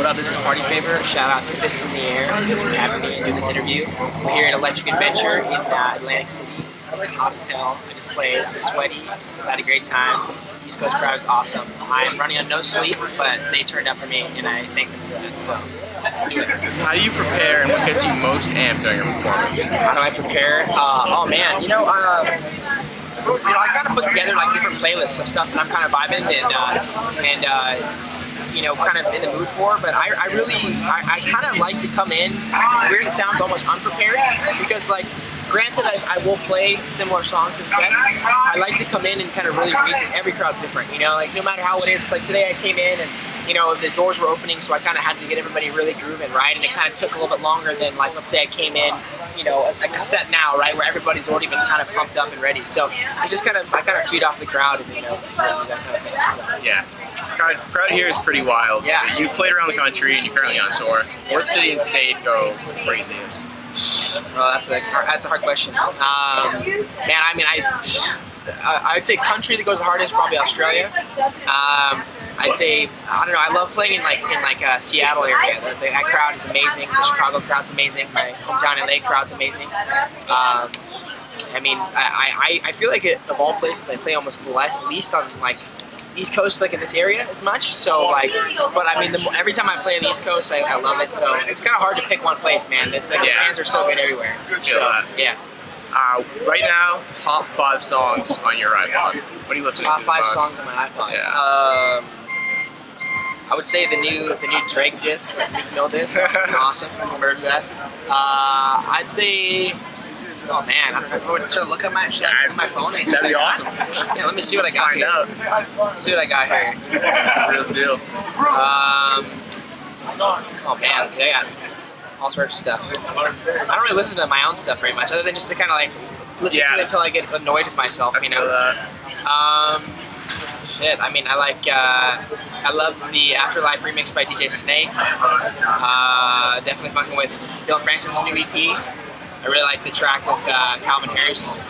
What up, this is Party Favor. Shout out to Fists in the Air for having me do this interview. We're here at Electric Adventure in Atlantic City. It's hot as hell. I just played. I'm sweaty. I had a great time. East Coast crowd is awesome. I'm running on no sleep, but they turned up for me, and I thank them for that. So let's do it. How do you prepare, and what gets you most amped during a performance? How do I prepare? Oh man, I kind of put together like different playlists of stuff that I'm kind of vibing and kind of in the mood for, but I kind of like to come in, weird it sounds, almost unprepared, because like, granted I will play similar songs and sets, I like to come in and kind of really read, because every crowd's different, like no matter how it is, it's like today I came in and the doors were opening, so I kind of had to get everybody really grooving, right, and it kind of took a little bit longer than like, let's say I came in, like a set now, right, where everybody's already been kind of pumped up and ready, so I kind of feed off the crowd and that kind of thing, so. Yeah. Crowd here is pretty wild. Yeah. You've played around the country and you're currently on tour. What city and state go craziest? Well, that's a hard question. Man, I'd say country that goes the hardest, probably Australia. I'd say, I don't know, I love playing in Seattle area. That crowd is amazing. The Chicago crowd's amazing. My hometown LA crowd's amazing. I feel like of all places I play almost least on like East Coast, like in this area as much, so like, but I mean, every time I play on the East Coast, I love it, so it's kind of hard to pick one place, man. The fans are so good everywhere. So, yeah. Right now, top 5 songs on your iPod. What are you listening to? Top 5 songs on my iPod. Yeah. I would say the new Drake disc, Meek Mill disc. Awesome. I've heard that. I'd say. Oh man, I don't know. Should I look at my phone? That'd be awesome. Yeah, let me see what I got here. Let's see what I got here. Real deal. Oh man, they got all sorts of stuff. I don't really listen to my own stuff very much, other than just to kind of like listen to it until I get annoyed with myself, Shit, I mean, I love the Afterlife remix by DJ Snake. Definitely fucking with Dylan Francis' new EP. I really like the track with Calvin Harris.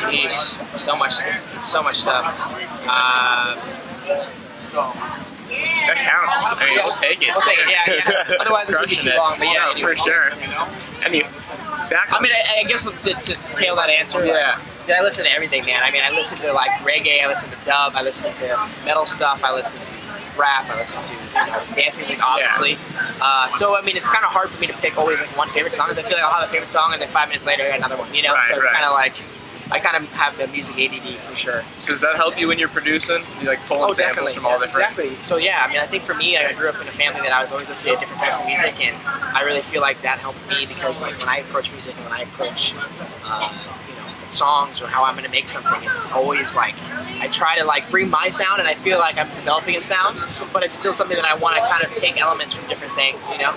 Jeez, so much stuff. That counts. I mean, we'll take it. We'll take it. Yeah. Otherwise, it's gonna be too long. But yeah, for sure. I guess to tail that answer. Yeah. I listen to everything, man. I mean, I listen to like reggae. I listen to dub. I listen to metal stuff. I listen to rap. I listen to dance music, obviously. So I mean, it's kind of hard for me to pick always like one favorite song, because I feel like I'll have a favorite song and then 5 minutes later I got another one. So it's kind of like I kind of have the music ADD for sure. So does that help you when you're producing? You like pulling samples from all different. Exactly. So yeah, I mean, I think for me, I grew up in a family that I was always listening to different types of music, and I really feel like that helped me, because like when I approach music and when I approach songs or how I'm going to make something, it's always like I try to like bring my sound, and I feel like I'm developing a sound, but it's still something that I want to kind of take elements from different things, Yeah.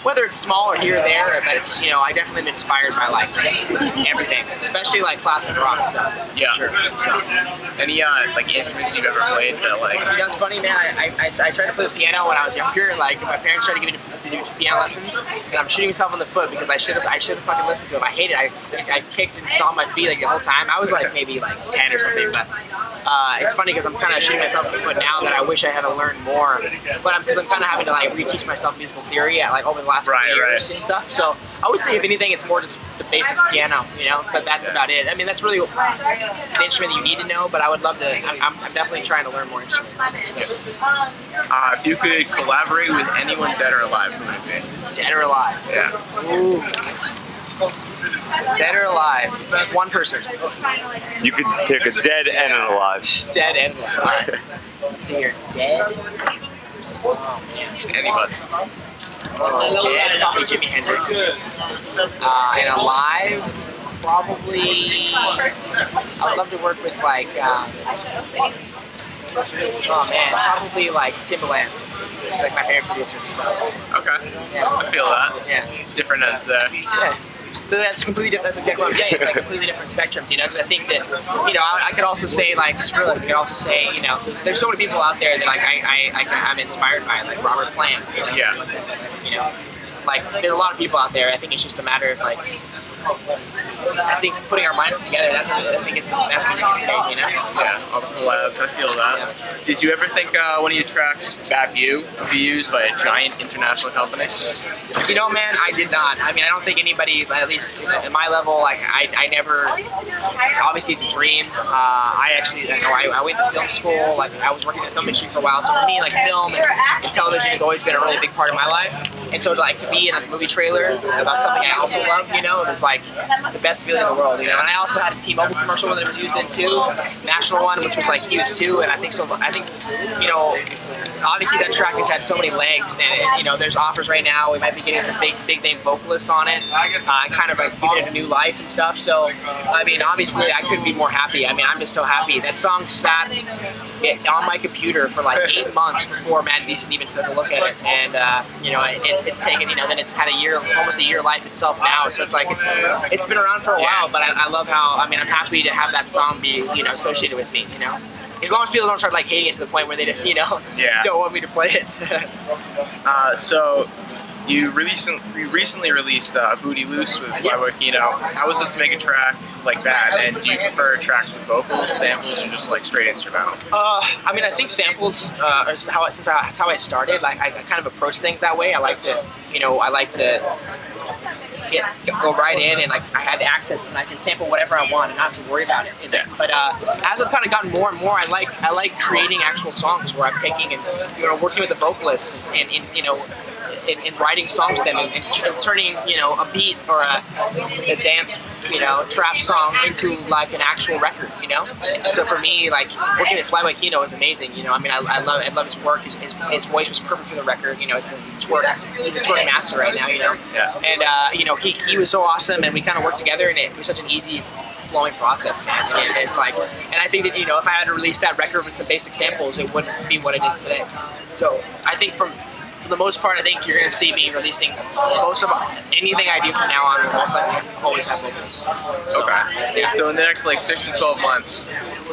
Whether it's small or here or there, but it just, I definitely am inspired by like everything, especially like classic rock stuff. Yeah. Sure. So, any like instruments you've ever played that like? That's funny, man. I tried to play the piano when I was younger. Like my parents tried to give me to do piano lessons, and I'm shooting myself in the foot because I should have fucking listened to them. I hated it. I kicked and stomped my feet like the whole time. I was like maybe like 10 or something, but it's funny because I'm kind of shooting myself in the foot now that I wish I had to learn more. But because I'm kind of having to like reteach myself musical theory over the last couple years and stuff. So I would say if anything, it's more just the basic piano, But that's about it. I mean, that's really the instrument that you need to know. But I would love to. I'm definitely trying to learn more instruments. So. If you could collaborate with anyone dead or alive, who would it be? Dead or alive? Yeah. Ooh. Dead or alive? Just one person. You could pick a dead and an alive. Dead and alive. All right. Let's see here. Dead. Oh man. Just anybody. Dead, probably Jimi Hendrix. And alive, probably. I would love to work with like. Oh man, probably like Timbaland. He's like my favorite producer. So. Okay. Yeah. I feel that. Yeah. Different ends there. Yeah. So that's completely different. That's exactly what I'm saying. It's like completely different spectrums, Because I think that, I could also say like Skrillex. I could also say, there's so many people out there that like I'm inspired by, like Robert Plant. like there's a lot of people out there. I think it's just a matter of like, I think putting our minds together. That's what I think is the best music these days, you know. Yeah, of collabs. I feel that. Yeah. Did you ever think one of your tracks, "Bad View," would be used by a giant international company? You know, man, I did not. I mean, I don't think anybody, at least at my level, like I never. Obviously, it's a dream. I actually, I went to film school. Like I was working in the film industry for a while, so for me, like film and television has always been a really big part of my life. And so, to be in a movie trailer about something I also love, you know, it was like the best feeling in the world, you know. And I also had a T-Mobile commercial that it was used in too, national one, which was like huge too. And I think so. I think, you know, obviously that track has had so many legs, and you know, there's offers right now. We might be getting some big name vocalists on it, kind of like giving it a new life and stuff. So, I mean, obviously, I couldn't be more happy. I mean, I'm just so happy. That song sat on my computer for like 8 months before Mad Decent even took a look at it, and you know, it's taken, you know, then it's had almost a year life itself now. So it's like it's been around for a while, but I love how, I mean, I'm happy to have that song be, you know, associated with me, you know. As long as people don't start like hating it to the point where they, you know, don't want me to play it. So you recently released Booty Loose with Flyboy Kino. How was it to make a track like that? And do you prefer tracks with vocals, samples, or just like straight instrumental? I mean, I think samples is how I started. Like I kind of approach things that way. I like to, you know, go right in, and like I have access and I can sample whatever I want and not have to worry about it. But as I've kind of gotten more and more, I like creating actual songs where I'm taking and, you know, working with the vocalists and you know, in writing songs with them and turning, you know, a beat or a dance, you know, trap song into like an actual record, you know. So for me, like working with Flyboy Kino is amazing, you know. I mean, I love his work. His voice was perfect for the record, you know. He's the twerk master right now, you know. And you know, he was so awesome, and we kind of worked together, and it was such an easy flowing process, man. And it's like, and I think that, you know, if I had to release that record with some basic samples, it wouldn't be what it is today. So I think for the most part, I think you're going to see me releasing most of anything I do from now on will most likely always have vocals. So, okay. Yeah. So in the next like 6 to 12 months,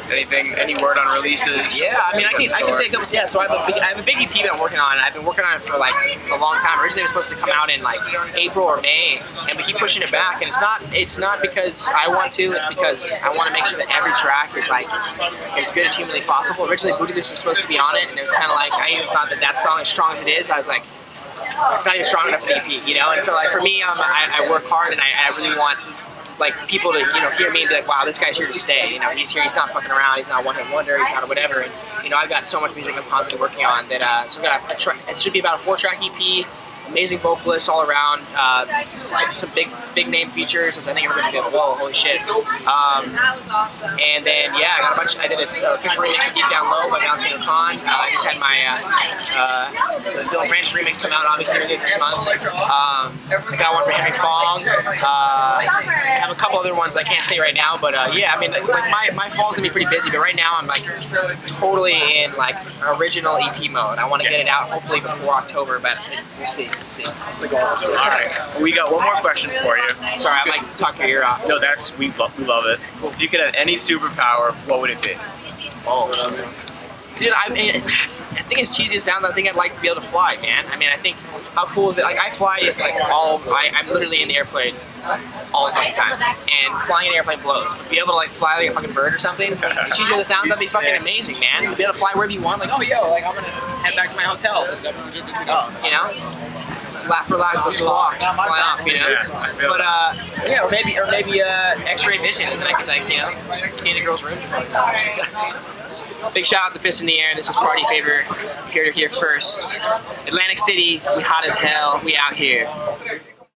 any word on releases? Yeah, I mean, I can say a couple. Yeah, so I have a big EP that I'm working on. I've been working on it for like a long time. Originally, it was supposed to come out in like April or May, and we keep pushing it back. And it's not because I want to. It's because I want to make sure that every track is like as good as humanly possible. Originally, Booty Loose was supposed to be on it, and it was kind of like I even thought that song, as strong as it is, I was like, it's not even strong enough for the EP, you know. And so like for me, I work hard, and I really want like people to, you know, hear me and be like, wow, this guy's here to stay. You know, he's here. He's not fucking around. He's not a one-hit wonder. He's not a whatever. And you know, I've got so much music I'm constantly working on that. So it should be about a 4-track EP. Amazing vocalists all around, like some big name features, which I think everybody's gonna be like, whoa, holy shit. And then yeah, I got a bunch. I did its official remix of Deep Down Low by Valentino Khan. I just had my the Dylan Francis remix come out obviously earlier this month. I got one for Henry Fong. I have a couple other ones I can't say right now, but yeah, I mean, like my fall's gonna be pretty busy, but right now I'm like totally in like original EP mode. I want to get it out hopefully before October, but we'll see. That's the goal. So, all right. Well, we got one more question for you. Sorry, I like to talk your ear off. No, we love it. If you could have any superpower, what would it be? Oh, dude, I mean, I think as cheesy as it sounds, I think I'd like to be able to fly, man. I mean, I think how cool is it? Like I fly like I'm literally in the airplane all the fucking time, and flying an airplane blows. But to be able to like fly like a fucking bird or something, as cheesy as it sounds, that'd be fucking amazing, man. To be able to fly wherever you want, like oh yo, like I'm gonna head back to my hotel, you know. Laugh, relax, let's walk, fly off, you know. Yeah, but yeah, or maybe X-ray vision, and I could like, you know, see in a girl's room or something. Big shout out to Fist in the Air. This is Party Favor. Here first. Atlantic City, we hot as hell. We out here.